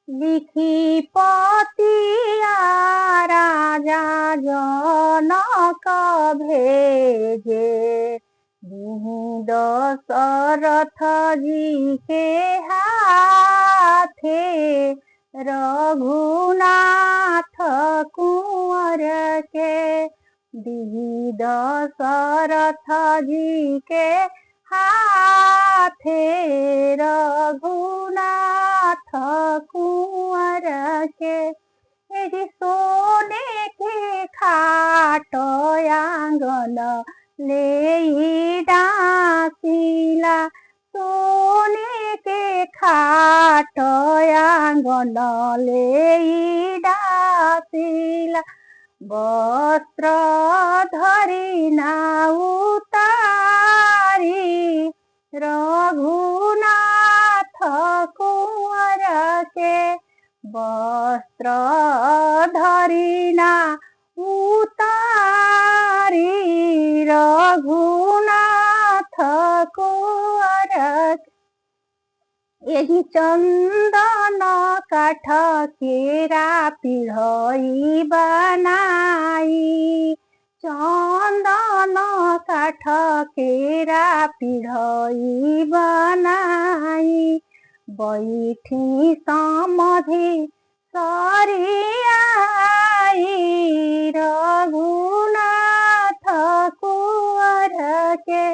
লিখি পতিয়া রাজা জনক भेजे। दिहि दशरथ जी के हाथे रघुनाथ कुंवर के। दिहि दशरथ जी के हाथे रघुनाथ कुंवर के। यदि सोने के खाट आंगन लेई डांसिला। सोने के खाट आंगन लेई डांसिला। वस्त्र धरी ना उतारी रघुनाथ कुंवर के। वस्त्र धरी ना उतारी रघुनाथ कुंवर के। यही चंदन काठ केरा पिढ़ई बनाई। चंदन काठ केरा पिढ़ई बनाई। बैठी समधि सरियाई रघुनाथ कुंवर के।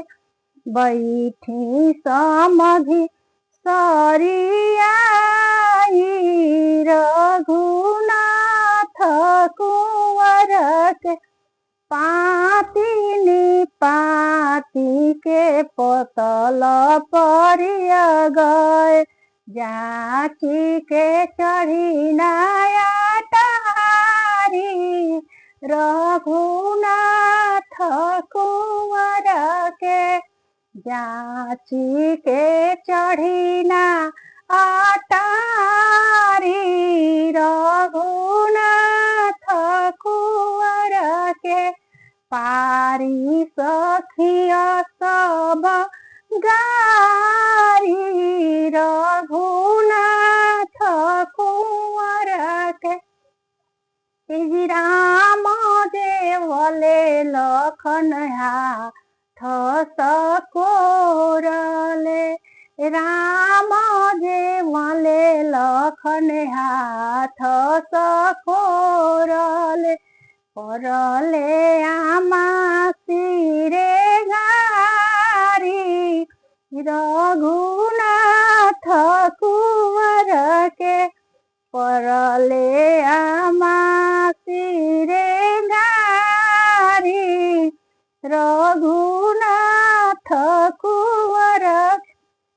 बैठी समधि सरियाई रघुनाथ कुंवर के। पाती निपाती के पतल परिया गए। जाची के चढ़ी नया टारी रघुनाथ कुंवर के। जाची के चढ़ी ना अटारी रघुनाथ कुंवर के। पारी सखिया सब गारी रघुनाथ कुंवर के। राम देवले लखन हाथ सकोरले। राम देवले लखन हाथ सकोरले। परले आमा सिरे गारी रघुनाथ कुंवर के। परले आमा सिरे गारी रघुनाथ कुंवर।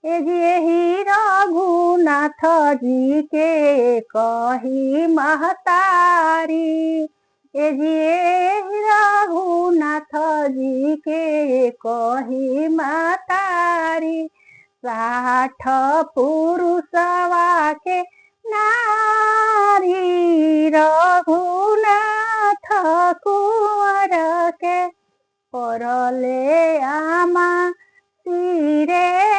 यही रघुनाथ जी के कही महतारी। यही रघुनाथ जी के कही महतारी। 60 पुरुषवा के नारी रघुनाथ कुंवर के। परले आमा सिरे